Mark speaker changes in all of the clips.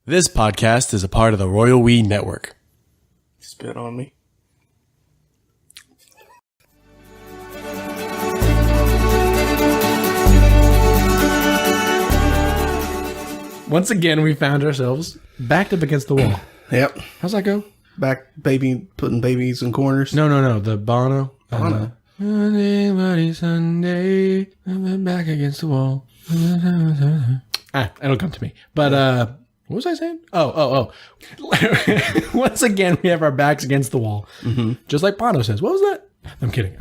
Speaker 1: This podcast is a part of the Royal We Network.
Speaker 2: Spit on me.
Speaker 3: Once again, we found ourselves backed up against the wall.
Speaker 2: Yep.
Speaker 3: How's that go?
Speaker 2: Putting babies in corners.
Speaker 3: No. The Bono.
Speaker 2: Bono.
Speaker 3: Monday, bloody Sunday, I'm back against the wall. It'll come to me. But, what was I saying? Oh. Once again, we have our backs against the wall. Mm-hmm. Just like Bono says. What was that? I'm kidding.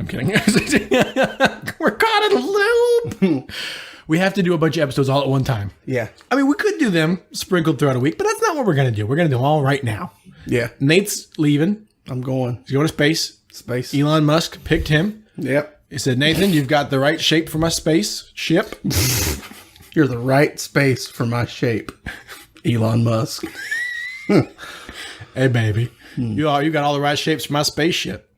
Speaker 3: We're caught in a loop. We have to do a bunch of episodes all at one time.
Speaker 2: Yeah.
Speaker 3: I mean, we could do them sprinkled throughout a week, but that's not what we're going to do. We're going to do them all right now.
Speaker 2: Yeah.
Speaker 3: Nate's leaving.
Speaker 2: I'm going.
Speaker 3: He's going to space. Elon Musk picked him.
Speaker 2: Yep.
Speaker 3: He said, Nathan, you've got the right shape for my spaceship.
Speaker 2: You're the right space for my shape. Elon Musk.
Speaker 3: Hey, baby. You got all the right shapes for my spaceship.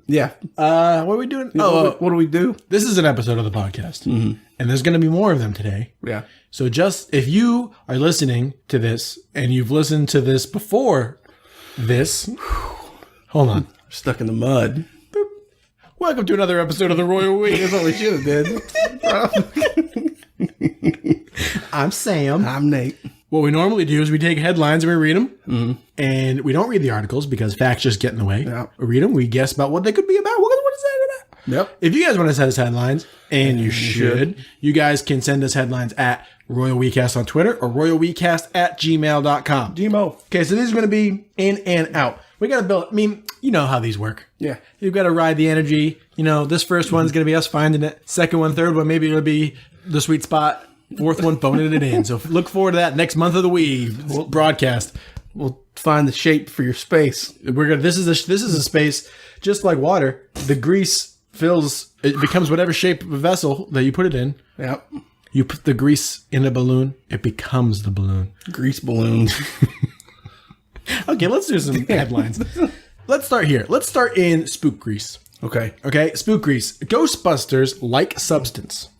Speaker 2: Yeah.
Speaker 3: What are we doing?
Speaker 2: What do we do?
Speaker 3: This is an episode of the podcast. Mm-hmm. And there's going to be more of them today.
Speaker 2: Yeah.
Speaker 3: So just if you are listening to this and you've listened to this before this, hold on.
Speaker 2: Stuck in the mud.
Speaker 3: Boop. Welcome to another episode of the Royal We.
Speaker 2: That's what we should have did.
Speaker 3: I'm Sam.
Speaker 2: I'm Nate.
Speaker 3: What we normally do is we take headlines and we read them. Mm-hmm. And we don't read the articles because facts just get in the way.
Speaker 2: Yeah.
Speaker 3: We read them. We guess about what they could be about. What is that about?
Speaker 2: Yep.
Speaker 3: If you guys want to send us headlines, and you should, you guys can send us headlines at Royal WeCast on Twitter or royalwecast@gmail.com.
Speaker 2: Gmo.
Speaker 3: Okay, so these are going to be in and out. We got to build, I mean, you know how these work.
Speaker 2: Yeah.
Speaker 3: You've got to ride the energy. You know, this first one's going to be us finding it. Second one, third one, maybe it'll be the sweet spot. Fourth one, phoning it in. So look forward to that next month of the week broadcast.
Speaker 2: We'll find the shape for your space.
Speaker 3: This is a space just like water. The grease it becomes whatever shape of a vessel that you put it in.
Speaker 2: Yep.
Speaker 3: You put the grease in a balloon, it becomes the balloon.
Speaker 2: Grease balloons.
Speaker 3: Okay, let's do some headlines. Let's start here. Let's start in spook grease.
Speaker 2: Okay.
Speaker 3: Spook grease. Ghostbusters like substance.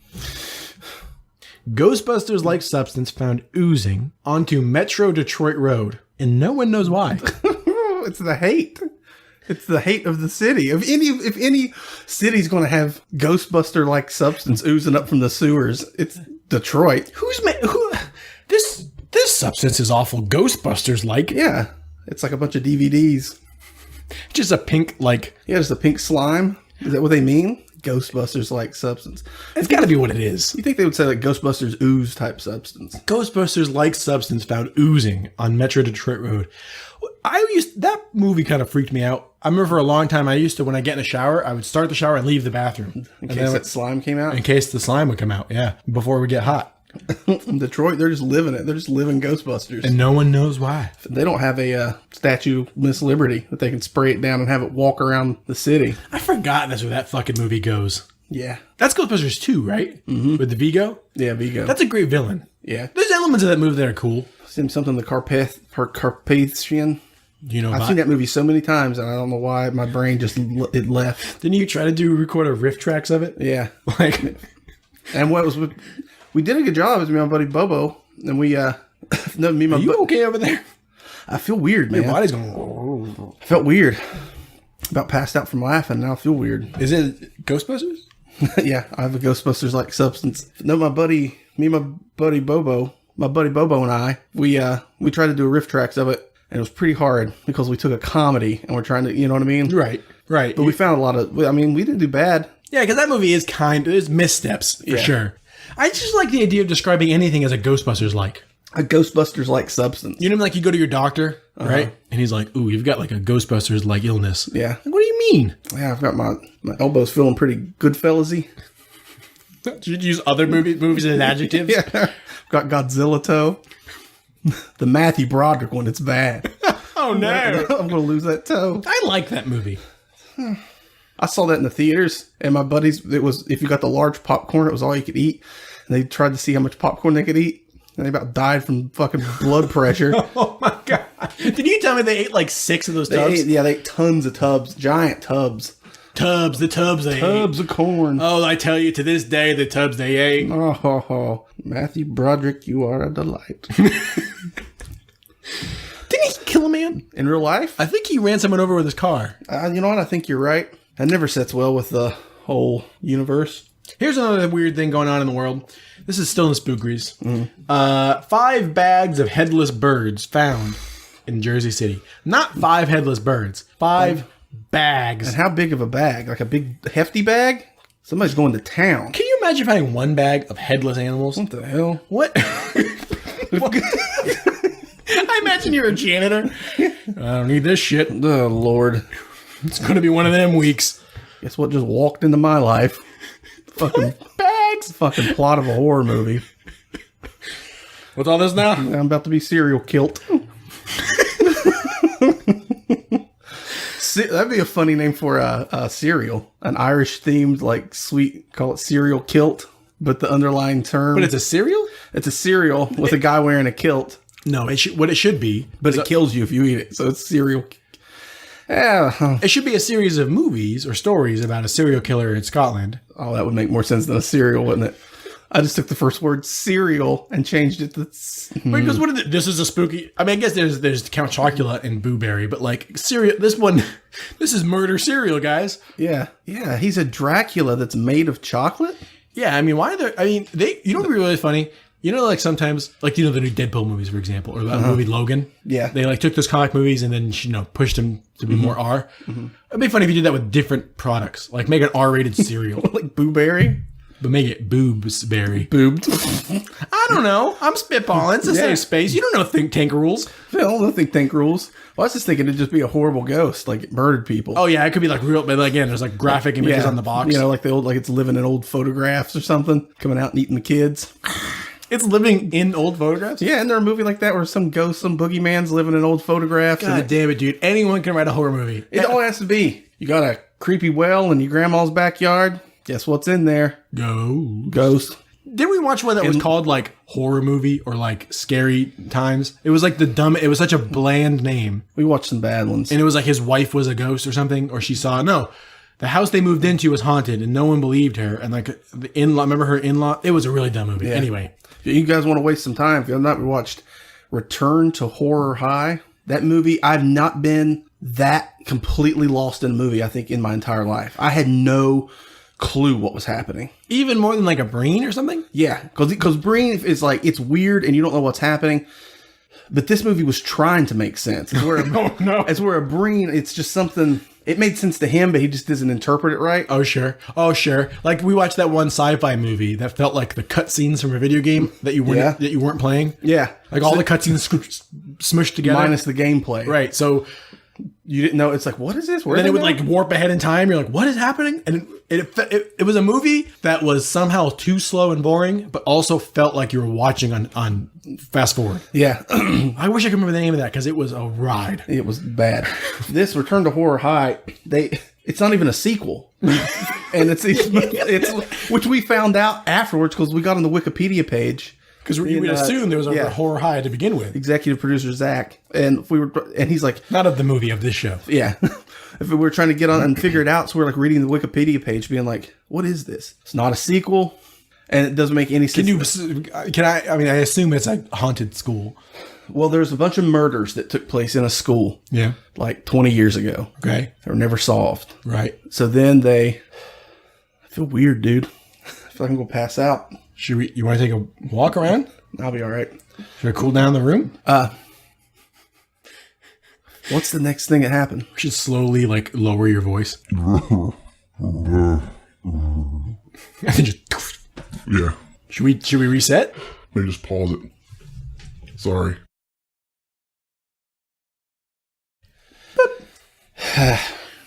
Speaker 3: Ghostbusters like substance found oozing onto Metro Detroit Road, and no one knows why.
Speaker 2: It's the hate. It's the hate of the city. If any city's going to have Ghostbuster like substance oozing up from the sewers, it's Detroit.
Speaker 3: This substance is awful Ghostbusters like.
Speaker 2: Yeah, it's like a bunch of DVDs.
Speaker 3: Just a pink like.
Speaker 2: Yeah, just a pink slime. Is that what they mean? Ghostbusters like substance.
Speaker 3: It's got to be what it is.
Speaker 2: You think they would say like Ghostbusters ooze type substance?
Speaker 3: Ghostbusters like substance found oozing on Metro Detroit Road. That movie kind of freaked me out. I remember for a long time, I used to, when I get in a shower, I would start the shower and leave the bathroom.
Speaker 2: In case that slime came out?
Speaker 3: In case the slime would come out, yeah. Before we get hot.
Speaker 2: In Detroit, they're just living it. They're just living Ghostbusters.
Speaker 3: And no one knows why.
Speaker 2: They don't have a statue of Miss Liberty that they can spray it down and have it walk around the city.
Speaker 3: I forgot that's where that fucking movie goes.
Speaker 2: Yeah.
Speaker 3: That's Ghostbusters 2, right? Mm-hmm. With the Vigo?
Speaker 2: Yeah, Vigo.
Speaker 3: That's a great villain.
Speaker 2: Yeah.
Speaker 3: There's elements of that movie that are cool.
Speaker 2: Something the Carpathian.
Speaker 3: You know,
Speaker 2: I've seen that movie so many times, and I don't know why my brain just it left.
Speaker 3: Didn't you try to record a riff tracks of it?
Speaker 2: Yeah,
Speaker 3: like,
Speaker 2: and we did a good job. It was me and my buddy Bobo, and we
Speaker 3: Are you okay over there?
Speaker 2: I feel weird, man.
Speaker 3: Your body's going.
Speaker 2: I felt weird. About passed out from laughing. Now I feel weird.
Speaker 3: Is it Ghostbusters?
Speaker 2: Yeah, I have a Ghostbusters like substance. No, my buddy Bobo and I, we tried to do a riff tracks of it. And it was pretty hard because we took a comedy and we're trying to, you know what I mean?
Speaker 3: Right.
Speaker 2: But we found a lot of, we didn't do bad.
Speaker 3: Yeah, because that movie is missteps for sure. I just like the idea of describing anything as a Ghostbusters like.
Speaker 2: A Ghostbusters like substance.
Speaker 3: You know, like you go to your doctor, right? And he's like, ooh, you've got like a Ghostbusters like illness.
Speaker 2: Yeah.
Speaker 3: Like, what do you mean?
Speaker 2: Yeah, I've got my elbows feeling pretty good fellasy.
Speaker 3: Should you use other movies as adjectives?
Speaker 2: Yeah. I've got Godzilla toe. The Matthew Broderick one, it's bad.
Speaker 3: Oh, no.
Speaker 2: I'm going to lose that toe.
Speaker 3: I like that movie.
Speaker 2: I saw that in the theaters, and my buddies, it was, if you got the large popcorn, it was all you could eat. And they tried to see how much popcorn they could eat, and they about died from fucking blood pressure.
Speaker 3: Oh, my God. Did you tell me they ate like 6 of those tubs?
Speaker 2: They ate tons of tubs, giant tubs.
Speaker 3: The tubs they ate.
Speaker 2: Tubs of corn.
Speaker 3: Oh, I tell you, to this day, the tubs they ate.
Speaker 2: Oh, Matthew Broderick, you are a delight.
Speaker 3: kill a man
Speaker 2: in real life?
Speaker 3: I think he ran someone over with his car.
Speaker 2: You know what? I think you're right. That never sets well with the whole universe.
Speaker 3: Here's another weird thing going on in the world. This is still in the spookeries. 5 bags of headless birds found in Jersey City. Not 5 headless birds. 5 bags.
Speaker 2: And how big of a bag? Like a big hefty bag? Somebody's going to town.
Speaker 3: Can you imagine finding 1 bag of headless animals?
Speaker 2: What the hell?
Speaker 3: What? I imagine you're a janitor. I don't need this shit.
Speaker 2: Oh, Lord.
Speaker 3: It's going to be one of them weeks.
Speaker 2: Guess what just walked into my life? Fucking
Speaker 3: Bags.
Speaker 2: fucking plot of a horror movie.
Speaker 3: What's all this now?
Speaker 2: I'm about to be serial killed. That'd be a funny name for a cereal. An Irish themed, like, sweet, call it cereal kilt. But the underlying term.
Speaker 3: But it's a cereal?
Speaker 2: It's a cereal with a guy wearing a kilt.
Speaker 3: No, what it should be.
Speaker 2: But it kills you if you eat it. So it's cereal. Yeah.
Speaker 3: It should be a series of movies or stories about a serial killer in Scotland.
Speaker 2: Oh, that would make more sense than a cereal, wouldn't it? I just took the first word cereal and changed it to...
Speaker 3: Because this is a spooky... I mean, I guess there's Count Chocula and Boo Berry, but like cereal... This is murder cereal, guys.
Speaker 2: Yeah. Yeah, he's a Dracula that's made of chocolate?
Speaker 3: Yeah, I mean, why are I mean, you know what would be really funny? You know, like sometimes, like, you know, the new Deadpool movies, for example, or the movie Logan.
Speaker 2: Yeah.
Speaker 3: They like took those comic movies and then, you know, pushed them to be more R. It'd be funny if you did that with different products. Like make an R-rated cereal.
Speaker 2: Like Boo Berry?
Speaker 3: But make it Boobs Berry.
Speaker 2: Boobed.
Speaker 3: I don't know. I'm spitballing. It's a safe space. You don't know think tank rules.
Speaker 2: Phil, no think tank rules. Well, I was just thinking it'd just be a horrible ghost, like it murdered people.
Speaker 3: Oh, yeah. It could be like real, but again, there's like graphic images on the box.
Speaker 2: You know, like the old, like it's living in old photographs or something, coming out and eating the kids.
Speaker 3: It's living in old photographs?
Speaker 2: Yeah, isn't there a movie like that where some ghost, some boogeyman's living in old photographs?
Speaker 3: God damn it, dude. Anyone can write a horror movie.
Speaker 2: It all has to be. You got a creepy well in your grandma's backyard. Guess what's in there? Ghost.
Speaker 3: Did we watch one that was called like horror movie or like scary times? It was like it was such a bland name.
Speaker 2: We watched some bad ones.
Speaker 3: And it was like his wife was a ghost or something, or she saw, no, the house they moved into was haunted and no one believed her. And like the in-law, remember her in-law? It was a really dumb movie. Yeah. Anyway.
Speaker 2: If you guys want to waste some time, if you have not watched Return to Horror High, that movie, I've not been that completely lost in a movie, I think, in my entire life. I had no clue what was happening.
Speaker 3: Even more than like a Breen or something?
Speaker 2: Yeah, because Breen is like, it's weird and you don't know what's happening. But this movie was trying to make sense. It's where it's where a Breen, it's just something... It made sense to him, but he just doesn't interpret it right.
Speaker 3: Oh, sure. Like we watched that one sci-fi movie that felt like the cutscenes from a video game that you weren't playing.
Speaker 2: Yeah.
Speaker 3: Like all the cutscenes smushed together.
Speaker 2: Minus the gameplay.
Speaker 3: Right. So
Speaker 2: you didn't know. It's like, what is this? Where
Speaker 3: then it would like warp ahead in time. You're like, what is happening? And it was a movie that was somehow too slow and boring, but also felt like you were watching on fast forward.
Speaker 2: Yeah.
Speaker 3: I wish I could remember the name of that because it was a ride.
Speaker 2: It was bad. This Return to Horror High, it's not even a sequel. And it's which we found out afterwards because we got on the Wikipedia page.
Speaker 3: Because we would assume there was a horror high to begin with.
Speaker 2: Executive producer Zach, and he's like,
Speaker 3: not of the movie, of this show.
Speaker 2: Yeah, if we were trying to get on and figure it out, so we're like reading the Wikipedia page, being like, "What is this? It's not a sequel, and it doesn't make any sense."
Speaker 3: I mean, I assume it's a haunted school.
Speaker 2: Well, there's a bunch of murders that took place in a school.
Speaker 3: Yeah,
Speaker 2: like 20 years ago.
Speaker 3: Okay,
Speaker 2: they were never solved.
Speaker 3: Right.
Speaker 2: So then I feel weird, dude. I feel like I'm gonna pass out.
Speaker 3: You want to take a walk around?
Speaker 2: I'll be all right.
Speaker 3: Should I cool down the room?
Speaker 2: What's the next thing that happened?
Speaker 3: We should slowly like lower your voice.
Speaker 4: Yeah.
Speaker 3: Should we reset?
Speaker 4: Maybe just pause it. Sorry.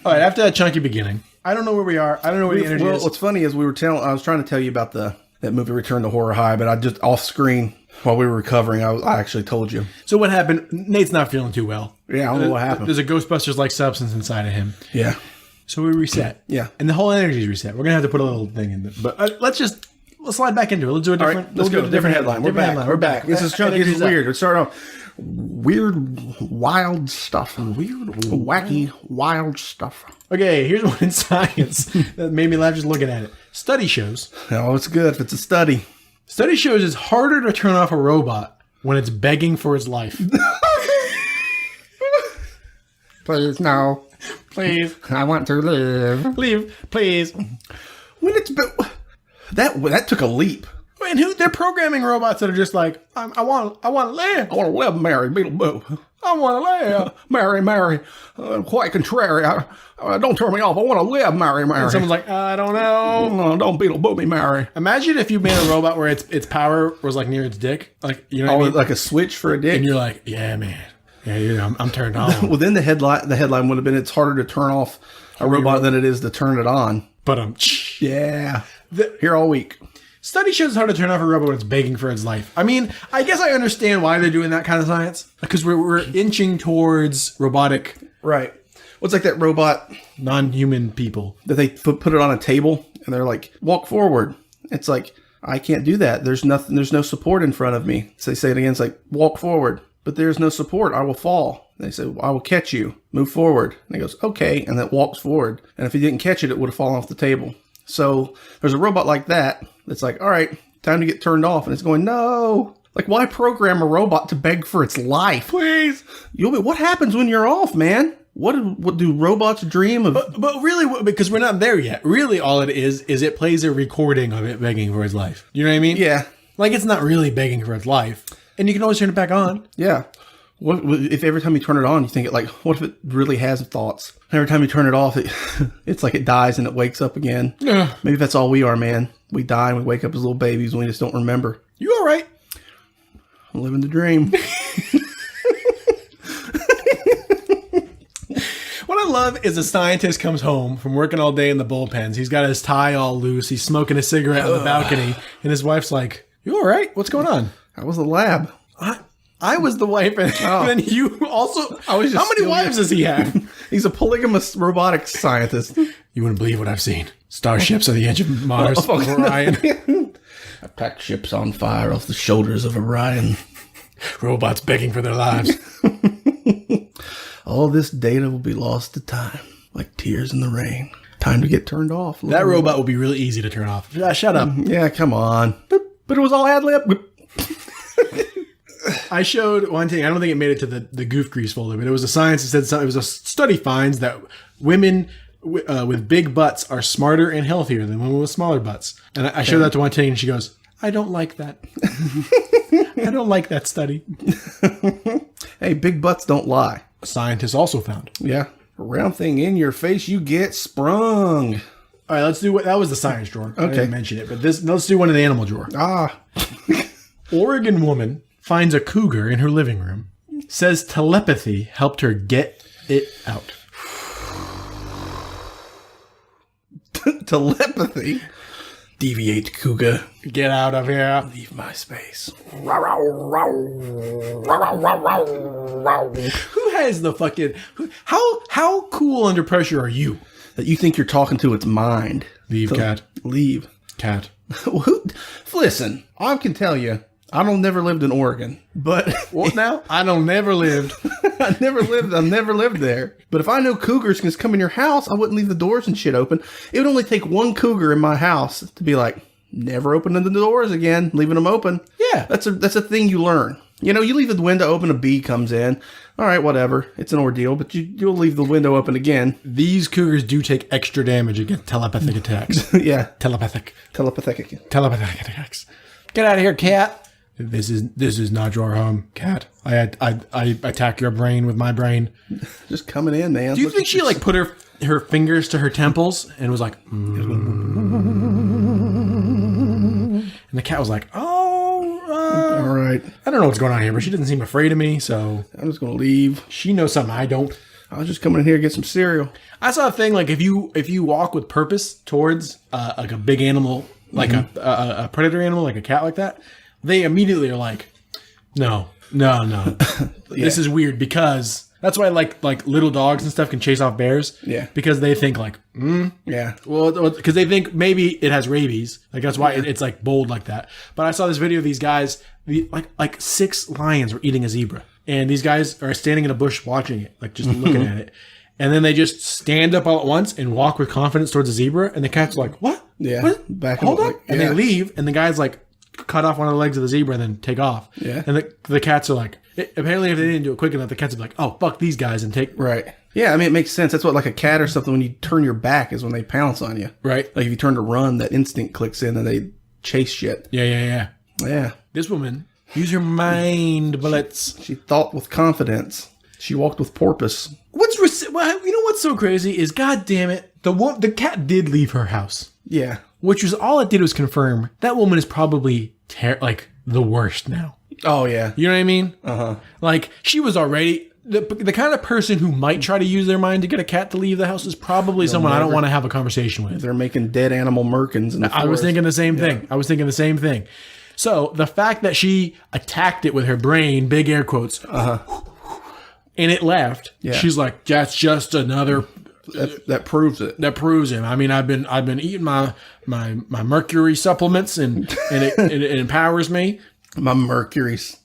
Speaker 3: All right, after that chunky beginning, I don't know where we are. I don't know where the energy is.
Speaker 2: Well, what's funny is I was trying to tell you about that movie Return to Horror High, but I just off screen while we were recovering, I actually told you.
Speaker 3: So what happened? Nate's not feeling too well.
Speaker 2: Yeah, I don't know what happened.
Speaker 3: There's a Ghostbusters-like substance inside of him.
Speaker 2: Yeah.
Speaker 3: So we reset.
Speaker 2: Yeah.
Speaker 3: And the whole energy is reset. We're going to have to put a little thing in there. But let's slide back into it. Let's do a different...
Speaker 2: All right, let's go. Different headline. We're back. This is weird. Let's start off. Weird, wild stuff. Weird, wacky, wild stuff.
Speaker 3: Okay, here's one in science that made me laugh just looking at it. Study shows.
Speaker 2: Oh, it's good if it's a study.
Speaker 3: Study shows it's harder to turn off a robot when it's begging for its life.
Speaker 2: Please, no.
Speaker 3: Please.
Speaker 2: I want to live.
Speaker 3: Leave, please.
Speaker 2: When it's been... That took a leap.
Speaker 3: And they're programming robots that are just like, I want to live.
Speaker 2: I want to live, Mary Beetleboo.
Speaker 3: I want to live.
Speaker 2: Mary. Quite contrary. Don't turn me off. I want to live, Mary.
Speaker 3: And someone's like, I don't know.
Speaker 2: No, don't Beetleboo me, Mary.
Speaker 3: Imagine if you made a robot where its power was like near its dick. Like, you know what I mean?
Speaker 2: Like a switch for a dick.
Speaker 3: And you're like, yeah, man. Yeah, I'm turned on.
Speaker 2: Well, then the headline would have been, it's harder to turn off a robot than it is to turn it on.
Speaker 3: But
Speaker 2: Yeah. Here all week.
Speaker 3: Study shows how to turn off a robot when it's begging for its life. I mean, I guess I understand why they're doing that kind of science. Because we're inching towards robotic,
Speaker 2: Right. What's like that robot
Speaker 3: non-human people.
Speaker 2: that they put it on a table and they're like, walk forward. It's like, I can't do that. There's no support in front of me. So they say it again. It's like, walk forward. But there's no support. I will fall. And they say, I will catch you. Move forward. And he goes, okay. And then walks forward. And if he didn't catch it, it would have fallen off the table. So there's a robot like that that's like, all right, time to get turned off. And it's going, no. Like, why program a robot to beg for its life?
Speaker 3: Please.
Speaker 2: What happens when you're off, man? What do robots dream of?
Speaker 3: But really, because we're not there yet, really all it is it plays a recording of it begging for its life. You know what I mean?
Speaker 2: Yeah.
Speaker 3: Like, it's not really begging for its life. And you can always turn it back on.
Speaker 2: Yeah. What if every time you turn it on, you think it like, what if it really has thoughts? Every time you turn it off, it's like it dies and it wakes up again.
Speaker 3: Yeah.
Speaker 2: Maybe that's all we are, man. We die and we wake up as little babies and we just don't remember.
Speaker 3: You all right?
Speaker 2: I'm living the dream.
Speaker 3: What I love is a scientist comes home from working all day in the bullpens. He's got his tie all loose. He's smoking a cigarette on the balcony. And his wife's like, you all right? What's going on?
Speaker 2: I was the lab.
Speaker 3: I was the wife. And then you also...
Speaker 2: I was just
Speaker 3: how many wives does he have?
Speaker 2: He's a polygamous robotics scientist.
Speaker 3: You wouldn't believe what I've seen. Starships on the edge of Mars. Orion.
Speaker 2: I packed ships on fire off the shoulders of Orion.
Speaker 3: Robots begging for their lives.
Speaker 2: All this data will be lost to time, like tears in the rain. Time to get turned off.
Speaker 3: That robot will be really easy to turn off. Shut up.
Speaker 2: Yeah, come on. But it was all ad-lib.
Speaker 3: I showed one thing. I don't think it made it to the goof grease folder, but it was a science that said something. It was a study finds that women with big butts are smarter and healthier than women with smaller butts. And I showed that to one thing, and she goes, I don't like that. I don't like that study.
Speaker 2: Hey, big butts don't lie.
Speaker 3: Scientists also found.
Speaker 2: Yeah. A round thing in your face, you get sprung.
Speaker 3: All right, let's do what that was the science drawer. I
Speaker 2: Okay.
Speaker 3: didn't mention it, but let's do one in the animal drawer. Oregon woman finds a cougar in her living room. Says telepathy helped her get it out.
Speaker 2: Telepathy. Deviate, cougar.
Speaker 3: Get out of here.
Speaker 2: Leave my space.
Speaker 3: Who has the fucking... How cool under pressure are you?
Speaker 2: That you think you're talking to its mind.
Speaker 3: Leave, cat.
Speaker 2: Leave.
Speaker 3: Cat.
Speaker 2: Listen, I can tell you, I don't never lived in Oregon, but
Speaker 3: What now? I don't never lived.
Speaker 2: I never lived there. But if I know cougars can just come in your house, I wouldn't leave the doors and shit open. It would only take one cougar in my house to be like, never opening the doors again, leaving them open.
Speaker 3: Yeah.
Speaker 2: That's a thing you learn. You know, you leave the window open, a bee comes in. All right, whatever. It's an ordeal, but you'll leave the window open again.
Speaker 3: These cougars do take extra damage against telepathic attacks.
Speaker 2: Yeah.
Speaker 3: Telepathic
Speaker 2: Telepathic.
Speaker 3: Get out of here, cat. This is not your home, cat. I attack your brain with my brain.
Speaker 2: Just coming in, man.
Speaker 3: Do you think she like put her fingers to her temples and was like, and the cat was like,
Speaker 2: all right.
Speaker 3: I don't know what's going on here, but she doesn't seem afraid of me, so
Speaker 2: I'm just going to leave.
Speaker 3: she knows something I don't.
Speaker 2: I was just coming in here to get some cereal.
Speaker 3: I saw a thing like if you walk with purpose towards like a big animal, like a predator animal, like a cat like that, they immediately are like, no. This is weird because that's why like little dogs and stuff can chase off bears.
Speaker 2: Yeah.
Speaker 3: Because they think like,
Speaker 2: Yeah.
Speaker 3: well, because they think maybe it has rabies. Like that's why it's like bold like that. But I saw this video of these guys, like 6 lions were eating a zebra. And these guys are standing in a bush watching it, like just looking at it. And then they just stand up all at once and walk with confidence towards the zebra. And the cat's like, what?
Speaker 2: Yeah.
Speaker 3: What?
Speaker 2: Back
Speaker 3: Hold
Speaker 2: up,
Speaker 3: on.
Speaker 2: like,
Speaker 3: And
Speaker 2: yeah.
Speaker 3: they leave. And the guy's like, cut off one of the legs of the zebra and then take off.
Speaker 2: Yeah.
Speaker 3: And the cats are like, Apparently, if they didn't do it quick enough, the cats would be like, "Oh, fuck these guys," and take
Speaker 2: Right. Yeah, I mean, it makes sense. That's what, like a cat or something, when you turn your back is when they pounce on you.
Speaker 3: right.
Speaker 2: Like if you turn to run, that instinct clicks in and they chase shit.
Speaker 3: Yeah.
Speaker 2: Yeah.
Speaker 3: This woman used her mind bullets.
Speaker 2: She thought with confidence. She walked with porpoise.
Speaker 3: Well, you know what's so crazy is, God damn it, the cat did leave her house,
Speaker 2: Yeah.
Speaker 3: which was all it did was confirm that woman is probably like the worst now.
Speaker 2: Oh, yeah.
Speaker 3: You know what I mean?
Speaker 2: Uh-huh.
Speaker 3: Like, she was already the kind of person who might try to use their mind to get a cat to leave the house is probably someone I don't want to have a conversation with.
Speaker 2: They're making dead animal merkins in the forest.
Speaker 3: I was thinking the same thing. So the fact that she attacked it with her brain, big air quotes, and it left.
Speaker 2: Yeah.
Speaker 3: She's like, that's just another.
Speaker 2: That proves it.
Speaker 3: That proves him. I mean, I've been eating my mercury supplements and it empowers me.
Speaker 2: My mercury's.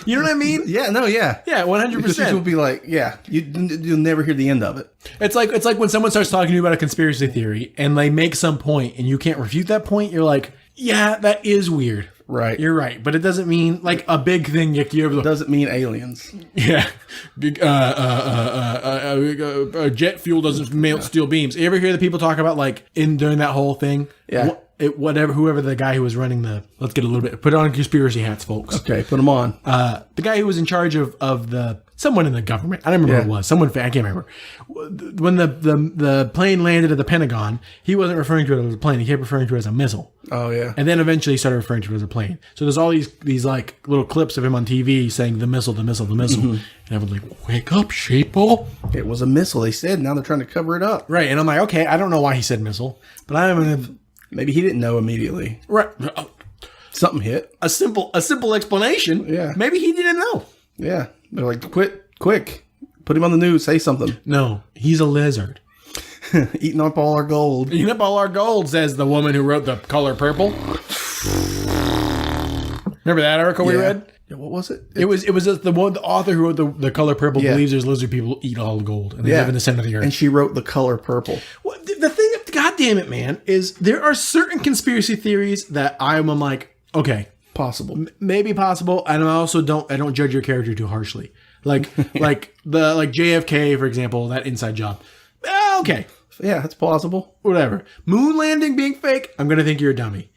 Speaker 3: You know what I mean?
Speaker 2: Yeah, no, yeah.
Speaker 3: Yeah, 100%.
Speaker 2: Because people will be like, yeah, you'll never hear the end of it.
Speaker 3: It's like when someone starts talking to you about a conspiracy theory and they make some point and you can't refute that point. You're like, yeah, that is weird.
Speaker 2: Right.
Speaker 3: You're right, but it doesn't mean like a big thing. You ever
Speaker 2: Doesn't mean aliens.
Speaker 3: Yeah, jet fuel doesn't melt steel beams. You ever hear the people talk about like during that whole thing?
Speaker 2: Yeah.
Speaker 3: Whoever the guy who was running let's get a little bit, put on conspiracy hats, folks.
Speaker 2: Okay, put them on.
Speaker 3: The guy who was in charge of someone in the government. I don't remember who it was. Someone, I can't remember. When the plane landed at the Pentagon, he wasn't referring to it as a plane. He kept referring to it as a missile.
Speaker 2: Oh, yeah.
Speaker 3: And then eventually he started referring to it as a plane. So there's all these like little clips of him on TV saying the missile. Mm-hmm. And everyone's like, wake up, sheeple.
Speaker 2: It was a missile, they said. Now they're trying to cover it up.
Speaker 3: Right. And I'm like, okay, I don't know why he said missile, but I'm going to...
Speaker 2: Maybe he didn't know immediately.
Speaker 3: Right.
Speaker 2: Something hit.
Speaker 3: A simple explanation.
Speaker 2: Yeah.
Speaker 3: Maybe he didn't know.
Speaker 2: Yeah. They're like, quick. Put him on the news. Say something.
Speaker 3: No, he's a lizard.
Speaker 2: Eating up all our gold.
Speaker 3: Eating up all our gold, says the woman who wrote The Color Purple. Remember that article we read?
Speaker 2: Yeah, what was it?
Speaker 3: It was just the author who wrote the Color Purple
Speaker 2: Yeah.
Speaker 3: believes there's lizard people eat all the gold and they live in the center of the earth.
Speaker 2: And she wrote The Color Purple.
Speaker 3: Well, the thing, God damn it, man, is there are certain conspiracy theories that I'm like, okay,
Speaker 2: Possible.
Speaker 3: maybe possible, and I also don't judge your character too harshly. Like like JFK, for example, that inside job. Okay,
Speaker 2: Yeah, that's plausible.
Speaker 3: whatever. Moon landing being fake, I'm gonna think you're a dummy.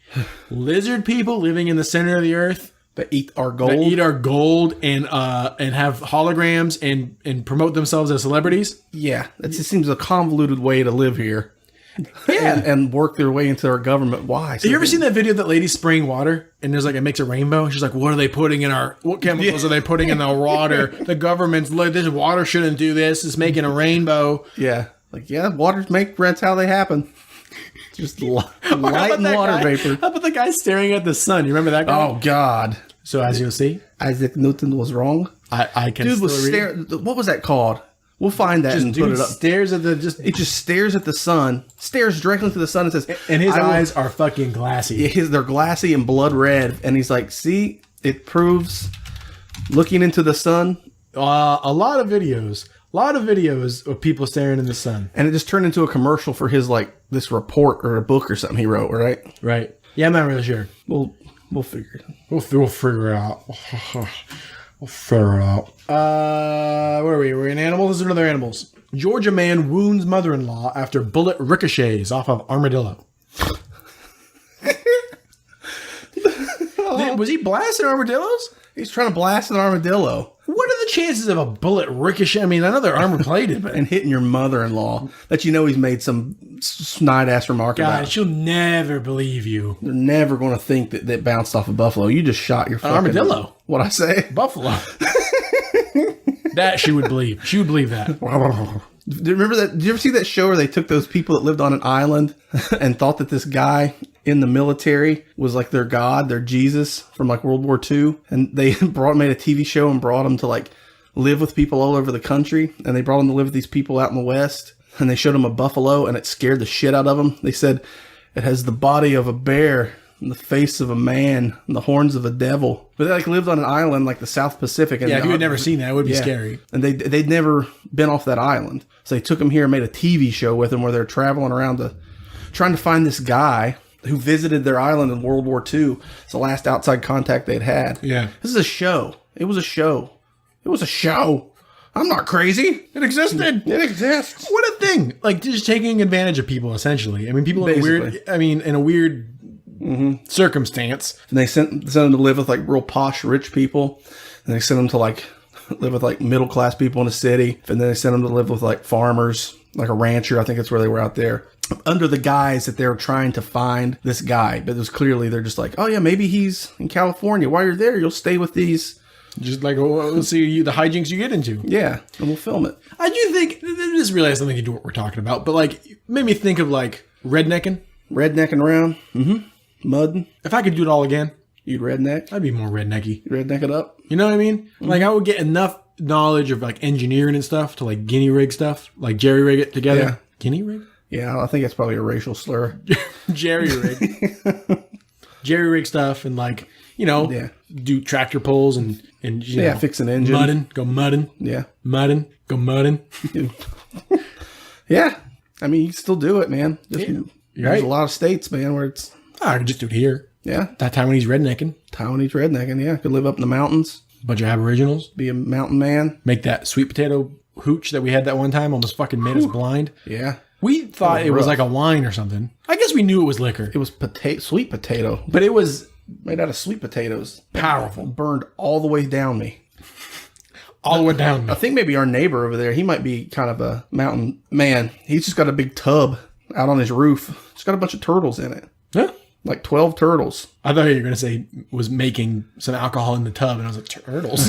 Speaker 3: Lizard people living in the center of the earth
Speaker 2: That eat our gold.
Speaker 3: that eat our gold and have holograms and promote themselves as celebrities.
Speaker 2: Yeah, that just seems a convoluted way to live here.
Speaker 3: Yeah.
Speaker 2: and work their way into our government. Why?
Speaker 3: Have you ever seen that video of that lady spraying water and there's like it makes a rainbow? She's like, what are they putting in what chemicals are they putting in the water? The government's like, this water shouldn't do this. It's making a rainbow.
Speaker 2: Yeah. Like, yeah, waters make rents how they happen. Just light and water vapor.
Speaker 3: How about the guy staring at the sun? You remember that guy?
Speaker 2: Oh, God.
Speaker 3: So as you'll see,
Speaker 2: Isaac Newton was wrong.
Speaker 3: I can
Speaker 2: Dude was
Speaker 3: still read.
Speaker 2: staring. What was that called? We'll find that and put
Speaker 3: Dude
Speaker 2: it up.
Speaker 3: stares at
Speaker 2: It just stares at the sun, stares directly into the sun and says,
Speaker 3: and his
Speaker 2: "I will-"
Speaker 3: eyes are fucking glassy.
Speaker 2: They're glassy and blood red. And he's like, see, it proves looking into the sun.
Speaker 3: A lot of videos of people staring in the sun.
Speaker 2: And it just turned into a commercial for his, like, this report or a book or something he wrote, right?
Speaker 3: Right. Yeah, I'm not really sure.
Speaker 2: We'll figure it out.
Speaker 3: We'll figure it out. We'll figure it out. Where are we? We're in animals. This is another animals. Georgia man wounds mother-in-law after bullet ricochets off of armadillo. Was he blasting armadillos?
Speaker 2: He's trying to blast an armadillo
Speaker 3: What are the chances of a bullet ricochet? I mean, I know they're armor plated, but
Speaker 2: and hitting your mother-in-law that you know he's made some snide-ass remark
Speaker 3: God,
Speaker 2: about.
Speaker 3: she'll never believe you.
Speaker 2: They're never going to think that bounced off a buffalo. You just shot your fucking...
Speaker 3: armadillo.
Speaker 2: What I say?
Speaker 3: Buffalo. That she would believe. She would believe that.
Speaker 2: Do you remember that? Did you ever see that show where they took those people that lived on an island and thought that this guy in the military was like their God, their Jesus from like World War II? And they made a TV show and brought him to like live with people all over the country. And they brought him to live with these people out in the West. And they showed him a buffalo and it scared the shit out of them. They said it has the body of a bear and the face of a man and the horns of a devil. But they like lived on an island like the South Pacific. And
Speaker 3: Yeah, if you had never seen that, it would be scary.
Speaker 2: And they'd never been off that island. So they took him here and made a TV show with him where they're traveling around trying to find this guy who visited their island in World War II. It's the last outside contact they'd had.
Speaker 3: Yeah.
Speaker 2: This is a show. It was a show. It was a show. I'm not crazy.
Speaker 3: It existed.
Speaker 2: It exists.
Speaker 3: What a thing. Like, just taking advantage of people, essentially. I mean, people in a weird circumstance.
Speaker 2: And they sent them to live with like real posh rich people. And they sent them to like live with like middle class people in the city. And then they sent them to live with like farmers, like a rancher. I think that's where they were out there. Under the guise that they were trying to find this guy. But it was clearly they're just like, oh yeah, maybe he's in California. While you're there, you'll stay with these.
Speaker 3: Just like, let's see the hijinks you get into.
Speaker 2: Yeah, and we'll film it.
Speaker 3: I do think this really has something to do with what we're talking about, but like, it made me think of like rednecking.
Speaker 2: Rednecking around. Mudding.
Speaker 3: If I could do it all again,
Speaker 2: You'd redneck.
Speaker 3: I'd be more rednecky.
Speaker 2: Redneck it up.
Speaker 3: You know what I mean? Like, I would get enough knowledge of like engineering and stuff to like guinea rig stuff, like jerry rig it together.
Speaker 2: Yeah.
Speaker 3: Guinea rig?
Speaker 2: Yeah, I think that's probably a racial slur.
Speaker 3: Jerry rig. Jerry rig stuff and like, you know,
Speaker 2: Yeah.
Speaker 3: do tractor pulls and you know,
Speaker 2: fix an engine.
Speaker 3: Mudding.
Speaker 2: Yeah.
Speaker 3: Go mudding.
Speaker 2: Yeah. I mean, you can still do it, man. There's
Speaker 3: right.
Speaker 2: a lot of states, man, where it's,
Speaker 3: I could just do it here.
Speaker 2: yeah,
Speaker 3: That time when he's rednecking.
Speaker 2: Taiwanese rednecking, yeah. Could live up in the mountains,
Speaker 3: Bunch of aboriginals.
Speaker 2: be a mountain man.
Speaker 3: Make that sweet potato hooch that we had that one time almost fucking made us blind.
Speaker 2: Yeah.
Speaker 3: We thought it was like a wine or something. I guess we knew it was liquor.
Speaker 2: It was sweet potato,
Speaker 3: But it was
Speaker 2: made out of sweet potatoes.
Speaker 3: powerful.
Speaker 2: Burned all the way down me.
Speaker 3: All the way down.
Speaker 2: I think maybe our neighbor over there, he might be kind of a mountain man. He's just got a big tub out on his roof. It's got a bunch of turtles in it.
Speaker 3: Huh?
Speaker 2: Like 12 turtles.
Speaker 3: I thought you were going to say was making some alcohol in the tub. And I was like, turtles?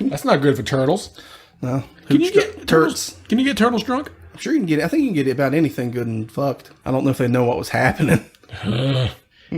Speaker 3: That's not good for turtles.
Speaker 2: No.
Speaker 3: Can you get turtles? Can you get turtles drunk?
Speaker 2: I'm sure you can get it. I think you can get it about anything good and fucked. I don't know if they know what was happening.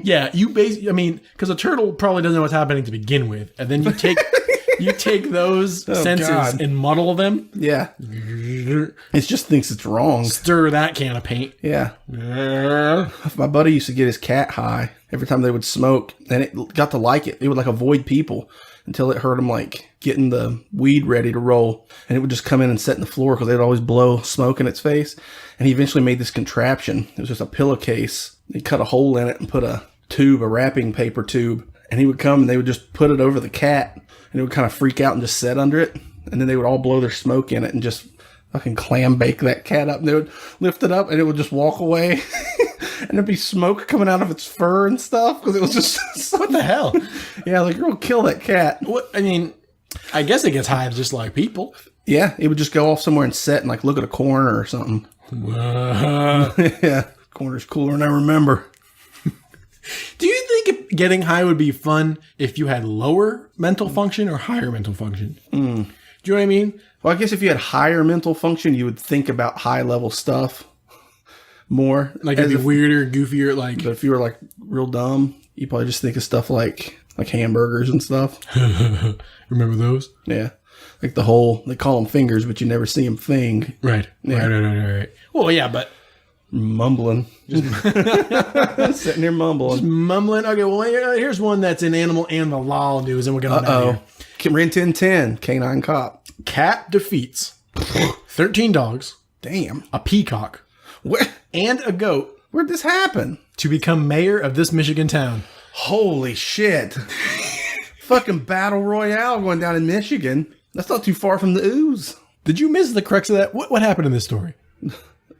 Speaker 3: Yeah, I mean, because a turtle probably doesn't know what's happening to begin with. And then you take those senses
Speaker 2: God.
Speaker 3: and muddle them.
Speaker 2: Yeah. It just thinks it's wrong.
Speaker 3: Stir that can of paint.
Speaker 2: Yeah. My buddy used to get his cat high every time they would smoke, and it got to like it. It would like avoid people until it heard him like getting the weed ready to roll, and it would just come in and sit in the floor because they'd always blow smoke in its face. And he eventually made this contraption. It was just a pillowcase. He cut a hole in it and put a wrapping paper tube, and he would come and they would just put it over the cat, and it would kind of freak out and just sit under it, and then they would all blow their smoke in it and just fucking clam bake that cat up, and they would lift it up and it would just walk away. And there'd be smoke coming out of its fur and stuff because it was just
Speaker 3: What the hell?
Speaker 2: yeah, like, girl, kill that cat.
Speaker 3: What? I mean, I guess it gets high just like people.
Speaker 2: Yeah, it would just go off somewhere and sit and like look at a corner or something. Yeah, corner's cooler than I remember.
Speaker 3: Do you think getting high would be fun if you had lower mental function or higher mental function? Do you know what I mean?
Speaker 2: Well, I guess if you had higher mental function, you would think about high level stuff more.
Speaker 3: Like it'd be weirder, goofier, like...
Speaker 2: But if you were like real dumb, you probably just think of stuff like hamburgers and stuff.
Speaker 3: Remember those?
Speaker 2: Yeah. Like the whole, they call them fingers, but you never see them fing.
Speaker 3: Right.
Speaker 2: Yeah.
Speaker 3: Right. Well, yeah, but...
Speaker 2: Mumbling. Sitting here mumbling.
Speaker 3: Mumbling. Okay, well, here's one that's in animal and the law news, and we're going to
Speaker 2: Uh-oh. Rin Tin Tin, Canine Cop.
Speaker 3: Cat defeats 13 dogs,
Speaker 2: Damn.
Speaker 3: a peacock,
Speaker 2: Where,
Speaker 3: and a goat
Speaker 2: where'd this happen?
Speaker 3: to become mayor of this Michigan town.
Speaker 2: Holy shit. Fucking battle royale going down in Michigan. That's not too far from the ooze.
Speaker 3: Did you miss the crux of that? What happened in this story?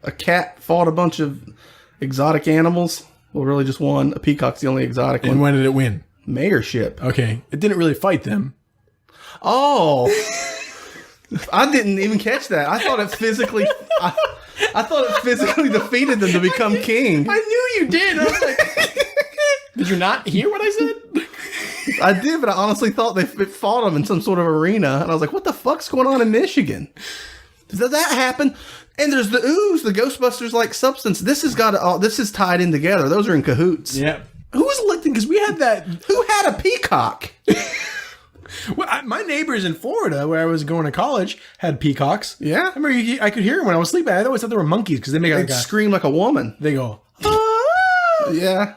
Speaker 2: A cat fought a bunch of exotic animals. Well, really just one. A peacock's the only exotic
Speaker 3: And
Speaker 2: one.
Speaker 3: when did it win?
Speaker 2: Mayorship.
Speaker 3: Okay, it didn't really fight them.
Speaker 2: Oh. I didn't even catch that. I thought it physically... I thought it physically defeated them to become king.
Speaker 3: I knew you did. I was like, did you not hear what I said?
Speaker 2: I did, but I honestly thought they fought them in some sort of arena. And I was like, what the fuck's going on in Michigan? Did that happen? And there's the ooze, the Ghostbusters-like substance. This is tied in together. Those are in cahoots.
Speaker 3: Yeah. Who was electing? Because we had that.
Speaker 2: Who had a peacock?
Speaker 3: Well, my neighbors in Florida, where I was going to college, had peacocks.
Speaker 2: Yeah?
Speaker 3: I remember I could hear them when I was sleeping. I always thought they were monkeys because they make
Speaker 2: They'd
Speaker 3: like
Speaker 2: scream like a woman.
Speaker 3: they go.
Speaker 2: Yeah.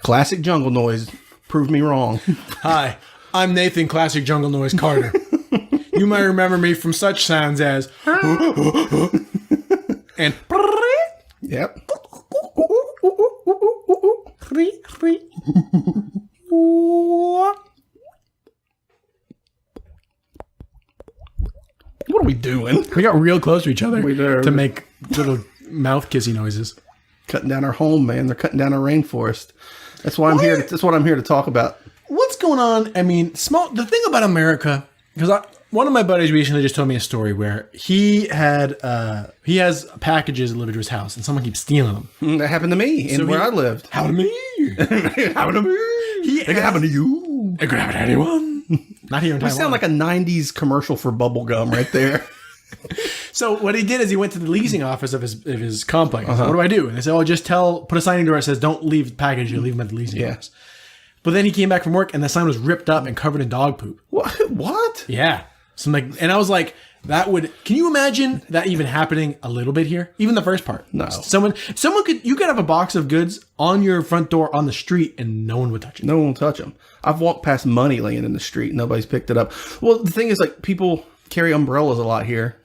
Speaker 2: Classic jungle noise. Prove me wrong.
Speaker 3: Hi, I'm Nathan Classic Jungle Noise Carter. You You might remember me from such sounds as and
Speaker 2: Yep. What are we doing?
Speaker 3: we got real close to each other
Speaker 2: We did.
Speaker 3: to make little mouth kissy noises.
Speaker 2: Cutting down our home, man. They're cutting down our rainforest. That's why I'm here. That's what I'm here to talk about.
Speaker 3: What's going on? I mean, the thing about America, because one of my buddies recently just told me a story where he has packages delivered to his house and someone keeps stealing them.
Speaker 2: That happened to me where I lived.
Speaker 3: Happened to me.
Speaker 2: It happened to me. It could happen to you.
Speaker 3: It could happen to anyone. Not here in Taiwan.
Speaker 2: You sound like a 90s commercial for bubble gum right there.
Speaker 3: So what he did is he went to the leasing office of his complex. He said, what do I do? And they said, just put a sign in the door that says, don't leave the package. You leave them at the leasing office. But then he came back from work and the sign was ripped up and covered in dog poop.
Speaker 2: What?
Speaker 3: Yeah. So and I was like, can you imagine that even happening a little bit here? Even the first part.
Speaker 2: No.
Speaker 3: You could have a box of goods on your front door on the street and no one would touch it.
Speaker 2: No one will touch them. I've walked past money laying in the street. Nobody's picked it up. Well, the thing is, like, people carry umbrellas a lot here,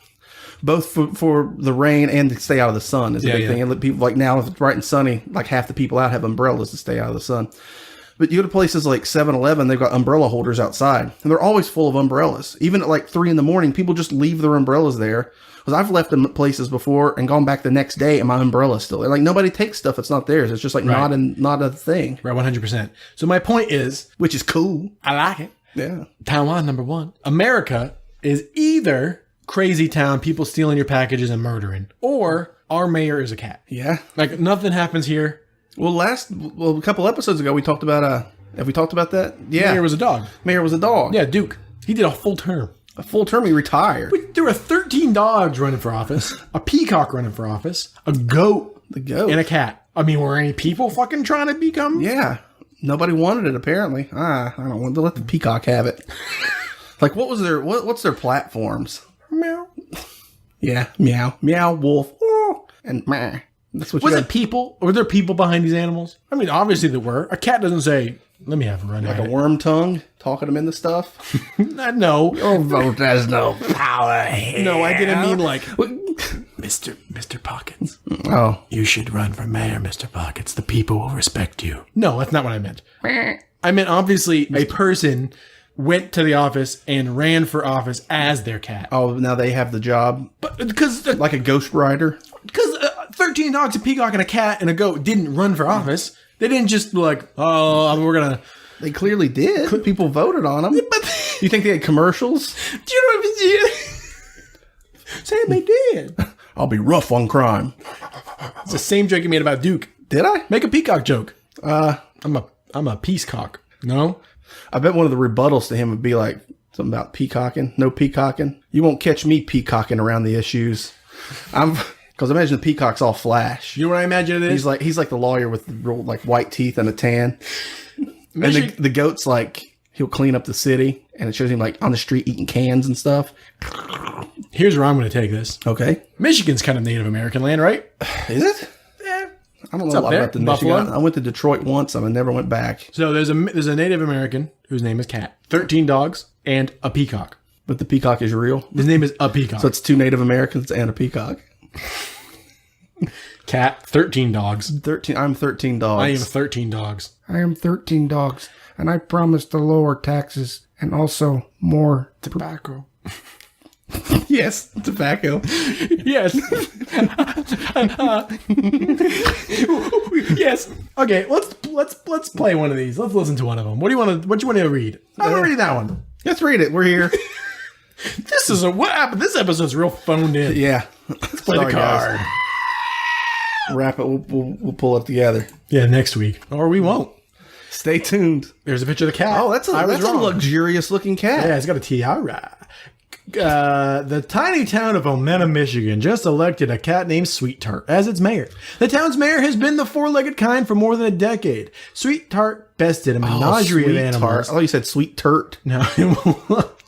Speaker 2: both for the rain and to stay out of the sun is a big thing. And people, like, now if it's bright and sunny, like half the people out have umbrellas to stay out of the sun. But you go to places like 7-Eleven, they've got umbrella holders outside. And they're always full of umbrellas. Even at like 3 a.m, people just leave their umbrellas there. Because I've left them at places before and gone back the next day and my umbrella's still there. Like, nobody takes stuff that's not theirs. It's just like not a thing.
Speaker 3: Right, 100%. So my point is,
Speaker 2: Which is cool.
Speaker 3: I like it.
Speaker 2: Yeah.
Speaker 3: Taiwan, number one. America is either crazy town, people stealing your packages and murdering, or our mayor is a cat.
Speaker 2: Yeah.
Speaker 3: Like, nothing happens here.
Speaker 2: Well, a couple episodes ago, we talked about, have we talked about that? Yeah.
Speaker 3: Mayor was a dog.
Speaker 2: Mayor was a dog.
Speaker 3: Yeah, Duke. He did a full term.
Speaker 2: A full term, he retired.
Speaker 3: There were 13 dogs running for office, a peacock running for office, a goat,
Speaker 2: The goat.
Speaker 3: and a cat. I mean, were any people fucking trying to become?
Speaker 2: Yeah. Nobody wanted it, apparently. I don't want to let the peacock have it. Like, what's their platforms?
Speaker 3: Meow.
Speaker 2: Yeah. Meow. Meow, wolf. Oh, and meh. That's what
Speaker 3: Was it people? Were there people behind these animals? I mean, obviously there were. A cat doesn't say, let me have a run
Speaker 2: like
Speaker 3: at
Speaker 2: a worm tongue, talking them into stuff.
Speaker 3: No.
Speaker 2: Your vote has no power here.
Speaker 3: No, I didn't mean like, Mr. Pockets.
Speaker 2: Oh.
Speaker 3: You should run for mayor, Mr. Pockets. The people will respect you. No, that's not what I meant. I meant, obviously, a person went to the office and ran for office as their cat.
Speaker 2: Oh, now they have the job.
Speaker 3: But because
Speaker 2: Like a ghost rider.
Speaker 3: 13 dogs, a peacock, and a cat and a goat didn't run for office. They didn't just be like, oh, we're going to...
Speaker 2: They clearly did. People voted on them.
Speaker 3: But
Speaker 2: You think they had commercials?
Speaker 3: do you know what I mean? Saying they did.
Speaker 2: I'll be rough on crime.
Speaker 3: It's the same joke you made about Duke.
Speaker 2: Did I?
Speaker 3: Make a peacock joke. I'm a peacock. No?
Speaker 2: I bet one of the rebuttals to him would be like something about peacocking. No peacocking. You won't catch me peacocking around the issues. Because imagine the peacock's all flash.
Speaker 3: You know what I imagine it is?
Speaker 2: He's like the lawyer with the real, like, white teeth and a tan. And the goat's like, he'll clean up the city, and it shows him like on the street eating cans and stuff.
Speaker 3: Here's where I'm going to take this.
Speaker 2: Okay.
Speaker 3: Michigan's kind of Native American land, right?
Speaker 2: Is it?
Speaker 3: Yeah.
Speaker 2: I don't know a lot about the
Speaker 3: Buffalo?
Speaker 2: Michigan. I went to Detroit once and I never went back.
Speaker 3: So there's a Native American whose name is Cat. 13 dogs and a peacock.
Speaker 2: But the peacock is real.
Speaker 3: His name is a peacock.
Speaker 2: So it's 2 Native Americans and a peacock.
Speaker 3: Cat, 13 dogs.
Speaker 2: 13. I'm 13 dogs.
Speaker 3: I am 13 dogs.
Speaker 5: I am 13 dogs, and I promise to lower taxes and also more
Speaker 3: Tobacco.
Speaker 2: Yes, tobacco.
Speaker 3: Yes. Yes. Okay, let's play one of these. Let's listen to one of them. What do you want to read? I'm gonna read that one.
Speaker 2: Let's read it. We're here.
Speaker 3: This is what happened. This episode's real phoned in.
Speaker 2: Yeah.
Speaker 3: Let's play the card.
Speaker 2: Wrap it. We'll pull it together.
Speaker 3: Yeah, next week. Or we won't.
Speaker 2: Stay tuned.
Speaker 3: There's a picture of the cat.
Speaker 2: Oh, that's a luxurious looking cat.
Speaker 3: Yeah, it's got a tiara. The tiny town of Omena, Michigan just elected a cat named Sweet Tart as its mayor. The town's mayor has been the four-legged kind for more than a decade. Sweet Tart bested a menagerie of animals.
Speaker 2: Oh, you said sweet turt.
Speaker 3: No,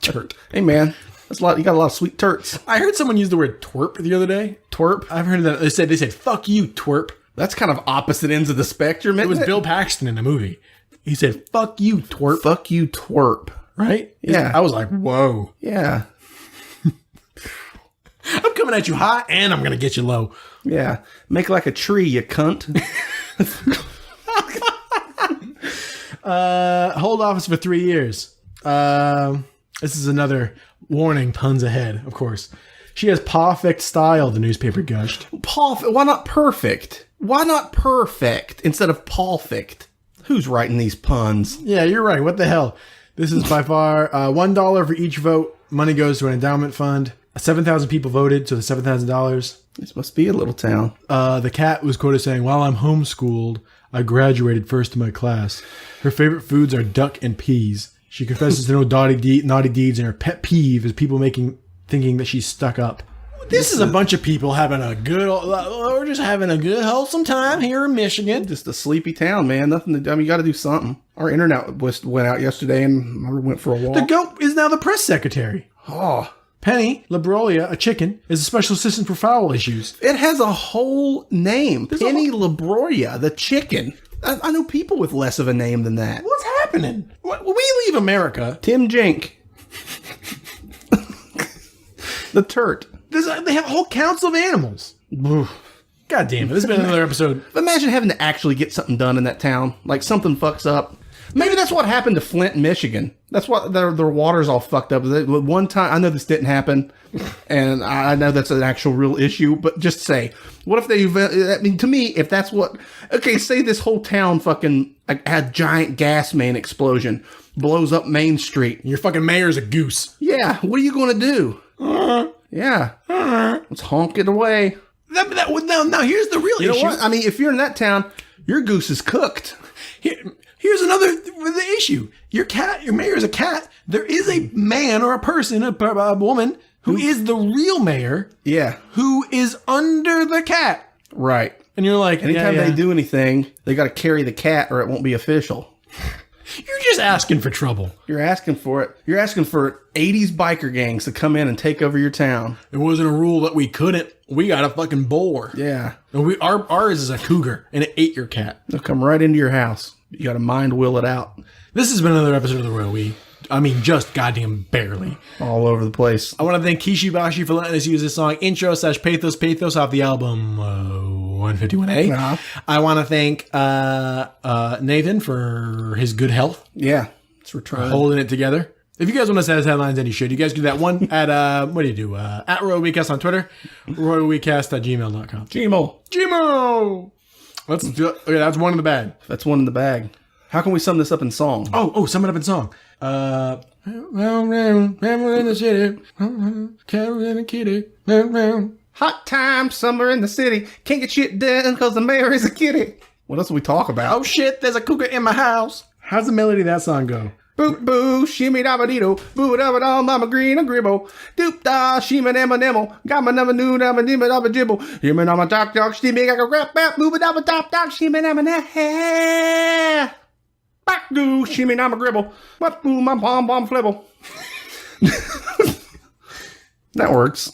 Speaker 3: turt.
Speaker 2: Hey, man. That's a lot. You got a lot of sweet turts.
Speaker 3: I heard someone use the word twerp the other day.
Speaker 2: Twerp.
Speaker 3: I've heard that. They said, fuck you, twerp.
Speaker 2: That's kind of opposite ends of the spectrum.
Speaker 3: It was Bill Paxton in the movie. He said, fuck you, twerp.
Speaker 2: Fuck you, twerp.
Speaker 3: Right?
Speaker 2: Yeah.
Speaker 3: I was like, whoa.
Speaker 2: Yeah.
Speaker 3: I'm coming at you high and I'm going to get you low.
Speaker 2: Yeah. Make like a tree, you cunt.
Speaker 3: Hold office for 3 years. This is another warning, puns ahead, of course. She has perfect style, the newspaper gushed.
Speaker 2: Why not perfect? Why not perfect instead of perfect? Who's writing these puns?
Speaker 3: Yeah, you're right. What the hell? This is by far $1 for each vote. Money goes to an endowment fund. 7,000 people voted, so the $7,000.
Speaker 2: This must be a little town.
Speaker 3: The cat was quoted saying, "While I'm homeschooled, I graduated first in my class. Her favorite foods are duck and peas. She confesses to no naughty deeds, and her pet peeve is people thinking that she's stuck up." This is a bunch of people having a good, we're just having a good, wholesome time here in Michigan.
Speaker 2: Just a sleepy town, man. Nothing to do. I mean, you got to do something. Our internet went out yesterday, and I went for a walk.
Speaker 3: The goat is now the press secretary.
Speaker 2: Oh,
Speaker 3: Penny Labrolia, a chicken, is a special assistant for fowl issues.
Speaker 2: it has a whole name. Penny Labroria, the chicken. I know people with less of a name than that.
Speaker 3: What's happening? When we leave America,
Speaker 2: Tim Jink. The Turt.
Speaker 3: they have whole council of animals. God damn it. This has been another episode.
Speaker 2: Imagine having to actually get something done in that town. Like something fucks up. Maybe that's what happened to Flint, Michigan. That's what their water's all fucked up. One time, I know this didn't happen, and I know that's an actual real issue. But just say, what if they? I mean, to me, if that's what, okay, say this whole town fucking had a giant gas main explosion, blows up Main Street.
Speaker 3: Your fucking mayor's a goose.
Speaker 2: Yeah, what are you going to do? Yeah, let's honk it away.
Speaker 3: Now here's the real
Speaker 2: You
Speaker 3: issue.
Speaker 2: know what? I mean, if you're in that town, your goose is cooked.
Speaker 3: Here's another the issue. Your mayor is a cat. There is a man or a person, a woman, who is the real mayor.
Speaker 2: Yeah,
Speaker 3: Who is under the cat.
Speaker 2: right.
Speaker 3: And you're like,
Speaker 2: Anytime they do anything, they got to carry the cat or it won't be official.
Speaker 3: You're just asking for trouble.
Speaker 2: You're asking for it. You're asking for 80s biker gangs to come in and take over your town.
Speaker 3: It wasn't a rule that we couldn't. We got a fucking boar.
Speaker 2: Yeah.
Speaker 3: And ours is a cougar, and it ate your cat.
Speaker 2: They'll come right into your house. You got to mind will it out.
Speaker 3: This has been another episode of The Royal We. I mean, just goddamn barely.
Speaker 2: All over the place.
Speaker 3: I want to thank Kishibashi for letting us use this song, intro/pathos off the album 151A.
Speaker 2: Uh-huh.
Speaker 3: I want to thank Nathan for his good health,
Speaker 2: Yeah. It's returned.
Speaker 3: holding it together. If you guys want to send us headlines, then you should. You guys do that one at, what do you do? At Royal WeCast on Twitter, royalwecast@gmail.com. Gmail! Let's do it. Okay, that's one in the bag.
Speaker 2: That's one in the bag. How can we sum this up in song?
Speaker 3: Sum it up in song. Well, in the city, carrying a kitty.
Speaker 2: Hot time, summer in the city. Can't get shit done because the mayor is a kitty. What else do we talk about?
Speaker 3: Oh shit, there's a cougar in my house. How's the melody of that song go?
Speaker 2: Boo boo, shimmy dabba dido, boo dabba da, mama green and gribble. Doop da, shimmy damma nimble, got my number new, dabba dimma dabba jibble. Shimmy dabba dock dock, shimmy got a rap rap, boo dabba dock dock, shimmy dabba na ha. Back do, shimmy dabba gribble. What boo, my bomb bomb flibble. That works.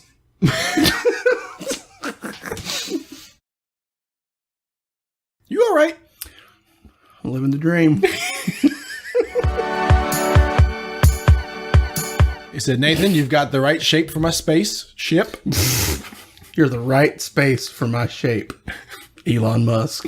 Speaker 3: You all right?
Speaker 2: I'm living the dream.
Speaker 3: He said, Nathan, you've got the right shape for my spaceship.
Speaker 2: You're the right space for my shape. Elon Musk.